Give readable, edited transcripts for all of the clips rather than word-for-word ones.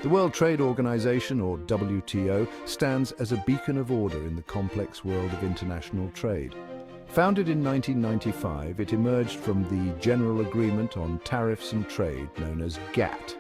The World Trade Organization, or WTO, stands as a beacon of order in the complex world of international trade. Founded in 1995, it emerged from the General Agreement on Tariffs and Trade, known as GATT.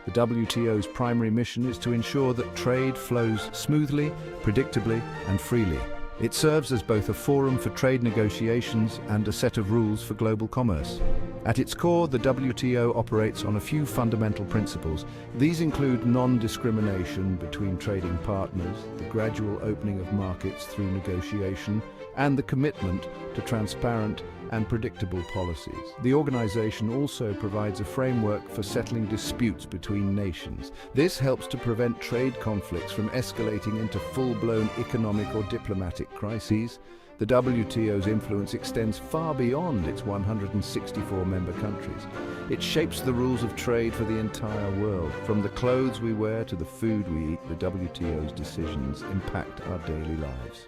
The WTO's primary mission is to ensure that trade flows smoothly, predictably, and freely. It serves as both a forum for trade negotiations and a set of rules for global commerce. At its core, the WTO operates on a few fundamental principles. These include non-discrimination between trading partners, the gradual opening of markets through negotiation, and the commitment to transparent and predictable policies. The organization also provides a framework for settling disputes between nations. This helps to prevent trade conflicts from escalating into full-blown economic or diplomatic crises. The WTO's influence extends far beyond its 164 member countries. It shapes the rules of trade for the entire world. From the clothes we wear to the food we eat, the WTO's decisions impact our daily lives.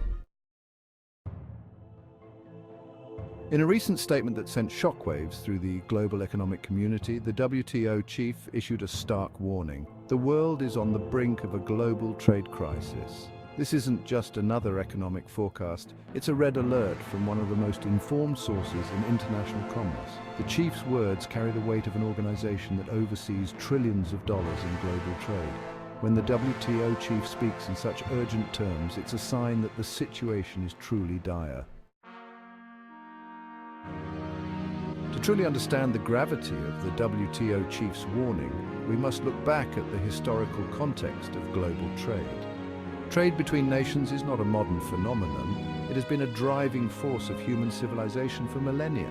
In a recent statement that sent shockwaves through the global economic community, the WTO chief issued a stark warning. The world is on the brink of a global trade crisis. This isn't just another economic forecast, it's a red alert from one of the most informed sources in international commerce. The chief's words carry the weight of an organization that oversees trillions of dollars in global trade. When the WTO chief speaks in such urgent terms, it's a sign that the situation is truly dire. To truly understand the gravity of the WTO chief's warning, we must look back at the historical context of global trade. Trade between nations is not a modern phenomenon. It has been a driving force of human civilization for millennia.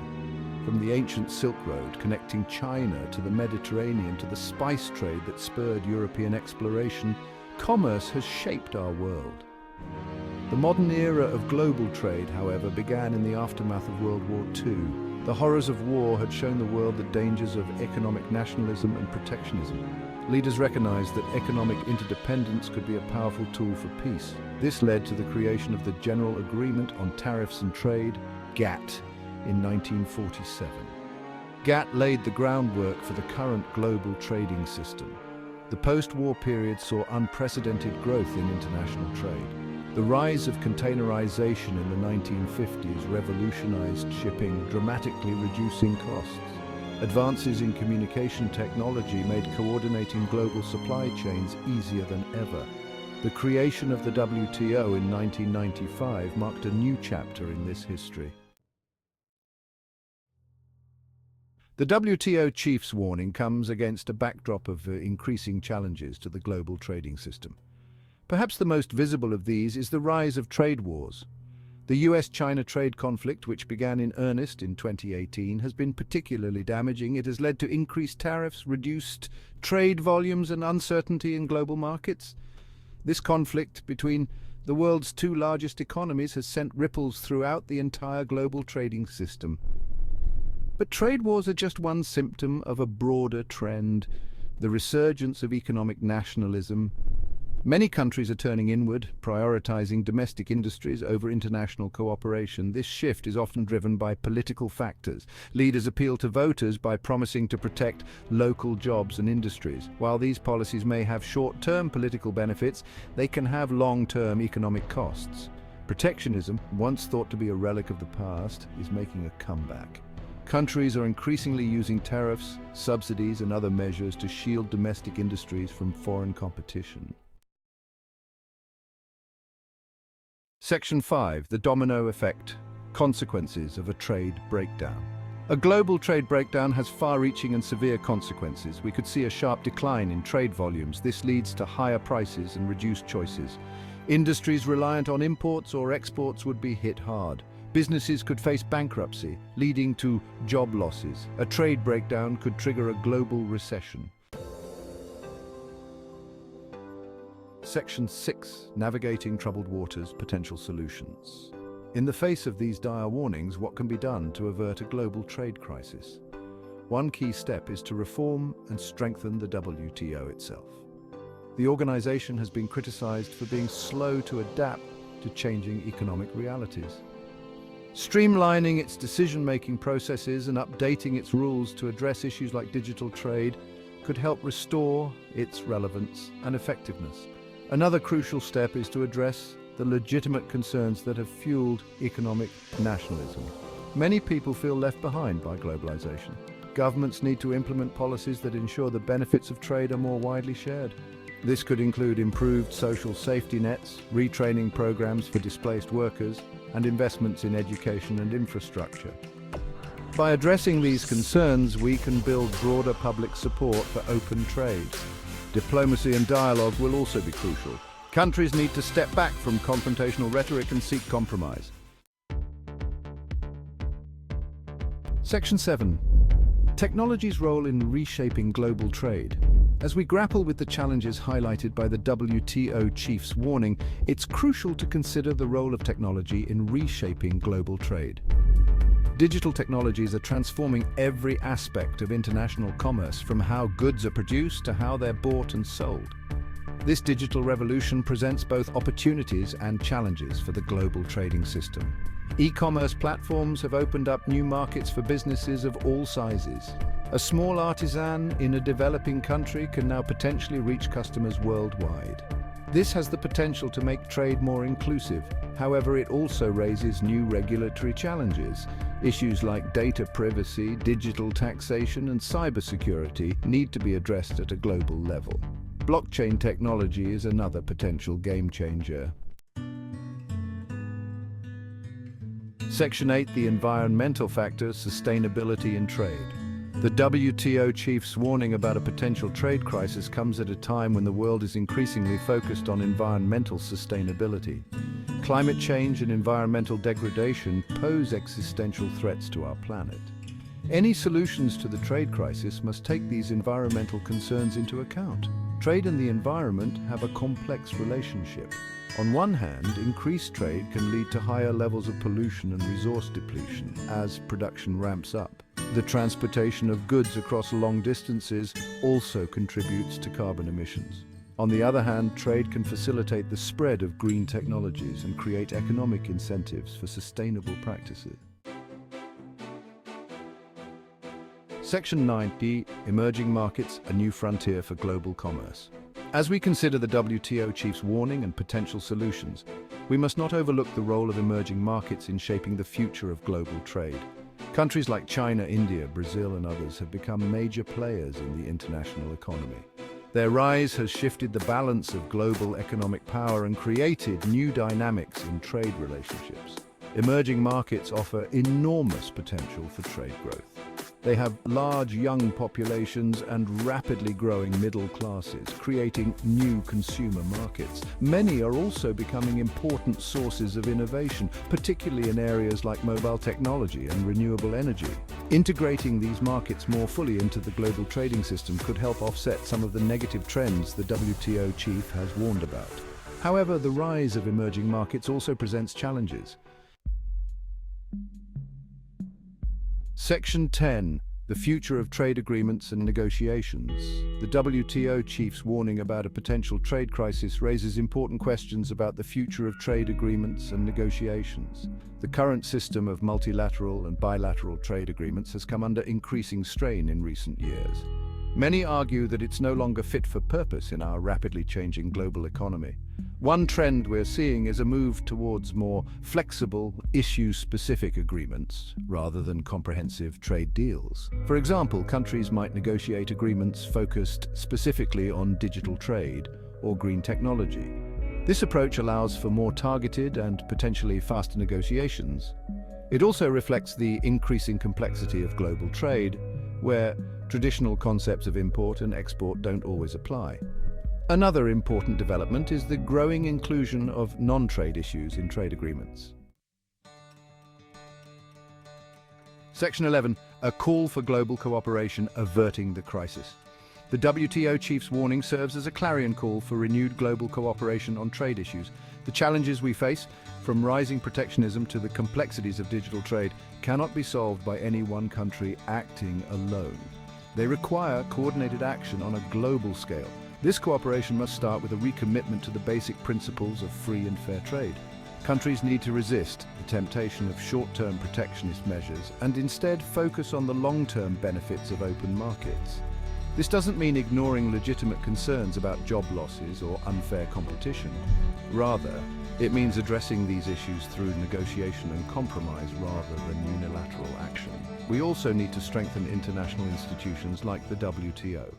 From the ancient Silk Road connecting China to the Mediterranean to the spice trade that spurred European exploration, commerce has shaped our world. The modern era of global trade, however, began in the aftermath of World War II. The horrors of war had shown the world the dangers of economic nationalism and protectionism. Leaders recognized that economic interdependence could be a powerful tool for peace. This led to the creation of the General Agreement on Tariffs and Trade, GATT, in 1947. GATT laid the groundwork for the current global trading system. The post-war period saw unprecedented growth in international trade. The rise of containerization in the 1950s revolutionized shipping, dramatically reducing costs. Advances in communication technology made coordinating global supply chains easier than ever. The creation of the WTO in 1995 marked a new chapter in this history. The WTO chief's warning comes against a backdrop of increasing challenges to the global trading system. Perhaps the most visible of these is the rise of trade wars. The US-China trade conflict, which began in earnest in 2018, has been particularly damaging. It has led to increased tariffs, reduced trade volumes, and uncertainty in global markets. This conflict between the world's two largest economies has sent ripples throughout the entire global trading system. But trade wars are just one symptom of a broader trend, the resurgence of economic nationalism. Many countries are turning inward, prioritizing domestic industries over international cooperation. This shift is often driven by political factors. Leaders appeal to voters by promising to protect local jobs and industries. While these policies may have short-term political benefits, they can have long-term economic costs. Protectionism, once thought to be a relic of the past, is making a comeback. Countries are increasingly using tariffs, subsidies, and other measures to shield domestic industries from foreign competition. Section 5. The domino effect. Consequences of a trade breakdown. A global trade breakdown has far-reaching and severe consequences. We could see a sharp decline in trade volumes. This leads to higher prices and reduced choices. Industries reliant on imports or exports would be hit hard. Businesses could face bankruptcy, leading to job losses. A trade breakdown could trigger a global recession. Section 6. Navigating troubled waters, potential solutions. In the face of these dire warnings, what can be done to avert a global trade crisis? One key step is to reform and strengthen the WTO itself. The organization has been criticized for being slow to adapt to changing economic realities. Streamlining its decision-making processes and updating its rules to address issues like digital trade, could help restore its relevance and effectiveness. Another crucial step is to address the legitimate concerns that have fueled economic nationalism. Many people feel left behind by globalization. Governments need to implement policies that ensure the benefits of trade are more widely shared. This could include improved social safety nets, retraining programs for displaced workers, and investments in education and infrastructure. By addressing these concerns, we can build broader public support for open trade. Diplomacy and dialogue will also be crucial. Countries need to step back from confrontational rhetoric and seek compromise. Section 7. Technology's role in reshaping global trade. As we grapple with the challenges highlighted by the WTO chief's warning, it's crucial to consider the role of technology in reshaping global trade. Digital technologies are transforming every aspect of international commerce, from how goods are produced to how they're bought and sold. This digital revolution presents both opportunities and challenges for the global trading system. E-commerce platforms have opened up new markets for businesses of all sizes. A small artisan in a developing country can now potentially reach customers worldwide. This has the potential to make trade more inclusive. However, it also raises new regulatory challenges. Issues like data privacy, digital taxation, and cybersecurity need to be addressed at a global level. Blockchain technology is another potential game changer. Section 8, the environmental factors, sustainability in trade. The WTO chief's warning about a potential trade crisis comes at a time when the world is increasingly focused on environmental sustainability. Climate change and environmental degradation pose existential threats to our planet. Any solutions to the trade crisis must take these environmental concerns into account. Trade and the environment have a complex relationship. On one hand, increased trade can lead to higher levels of pollution and resource depletion as production ramps up. The transportation of goods across long distances also contributes to carbon emissions. On the other hand, trade can facilitate the spread of green technologies and create economic incentives for sustainable practices. Section 9, emerging markets, a new frontier for global commerce. As we consider the WTO chief's warning and potential solutions, we must not overlook the role of emerging markets in shaping the future of global trade. Countries like China, India, Brazil, and others have become major players in the international economy. Their rise has shifted the balance of global economic power and created new dynamics in trade relationships. Emerging markets offer enormous potential for trade growth. They have large young populations and rapidly growing middle classes, creating new consumer markets. Many are also becoming important sources of innovation, particularly in areas like mobile technology and renewable energy. Integrating these markets more fully into the global trading system could help offset some of the negative trends the WTO chief has warned about. However, the rise of emerging markets also presents challenges. Section 10, the future of trade agreements and negotiations. The WTO chief's warning about a potential trade crisis raises important questions about the future of trade agreements and negotiations. The current system of multilateral and bilateral trade agreements has come under increasing strain in recent years. Many argue that it's no longer fit for purpose in our rapidly changing global economy. One trend we're seeing is a move towards more flexible, issue-specific agreements rather than comprehensive trade deals. For example, countries might negotiate agreements focused specifically on digital trade or green technology. This approach allows for more targeted and potentially faster negotiations. It also reflects the increasing complexity of global trade, where traditional concepts of import and export don't always apply. Another important development is the growing inclusion of non-trade issues in trade agreements. Section 11, a call for global cooperation averting the crisis. The WTO chief's warning serves as a clarion call for renewed global cooperation on trade issues. The challenges we face, from rising protectionism to the complexities of digital trade, cannot be solved by any one country acting alone. They require coordinated action on a global scale. This cooperation must start with a recommitment to the basic principles of free and fair trade. Countries need to resist the temptation of short-term protectionist measures and instead focus on the long-term benefits of open markets. This doesn't mean ignoring legitimate concerns about job losses or unfair competition. Rather, it means addressing these issues through negotiation and compromise rather than unilateral action. We also need to strengthen international institutions like the WTO.